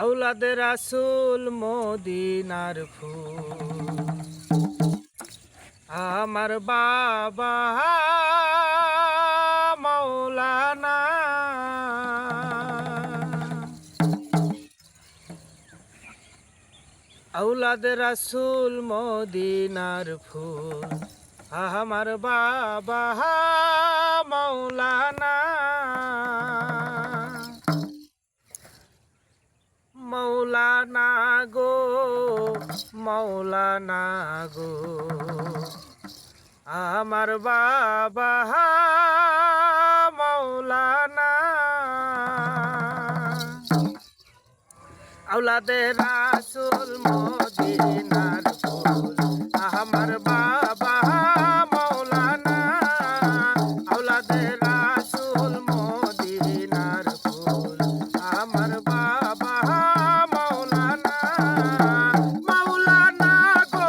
আওলাদে রাসূল মদিনার ফুল, আমার বাবা মাওলানা। আওলাদে রাসূল মদিনার ফুল, আমার বাবা মাওলানা। মৌলানা গো, মৌলানা গো, আমার বাবা মৌলানা। আওলাদে রাসূল মদিনার ফুল, আমার বাবা মৌলানা। আওলাদে রাসূল মদিনার ফুল, আমার বাবা মৌলানা। মৌলানা গো,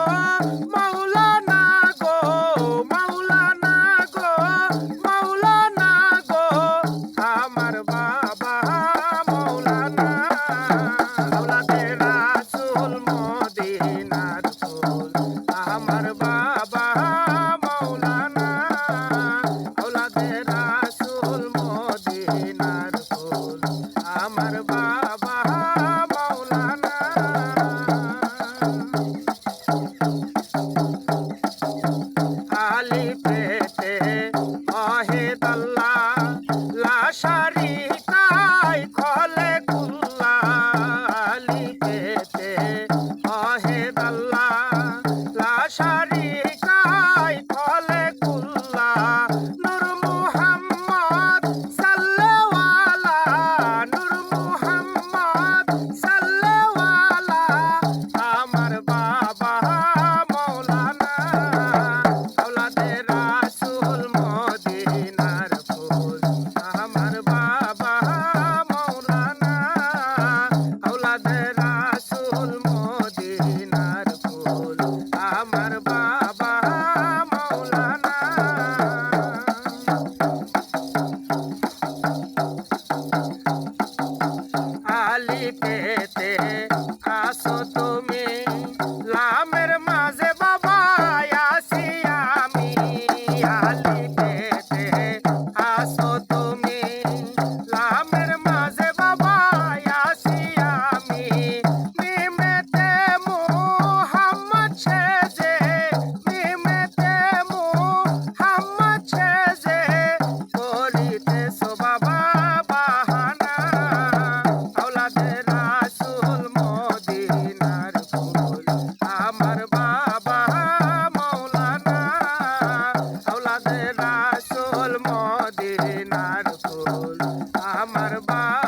মৌলানা গো, মৌলানা গো, মৌলানা গো, আমার বাবা মৌলানা। আওলাদে রাসূল মদিনার ফুল, আমার বাবা মৌলানা। আওলাদে রাসূল মদিনার ফুল, আমার বাবা মৌলানা। আলি পেতে ওয়াহিদ আল্লাহ, লা শারীকা খলে কুল্লা। আলি পেতে ওয়াহিদ আল্লাহ, লা শারীকা খলে কুল্লা। নূর মুহাম্মদ সাল্লাল্লাহু আলা, নূর মুহাম্মদ সাল্লাল্লাহু আলা, আমার বাবা মৌলানা। আওলাদে রাসূল মদিনার ফুল, আমার বাবা মৌলানা। আওলাদে রাসূল মদিনার ফুল, আমার বাবা মৌলানা। আলি পেতে আসো তুমি, লামের মাঝে বাবা আসি আমি। আলি পেতে আসো তুমি, লামের মাঝে বাবা আসি আমি। মিমেতে মুহাম্মদ সেজে, মিমেতে মুহাম্মদ সেজে, করিতেছো বাবা বাহানা। আওলাদে রাসূল মদিনার ফুল, আমার বাবা মৌলানা। আওলাদে রাসূল মদিনার ফুল, আমার বাবা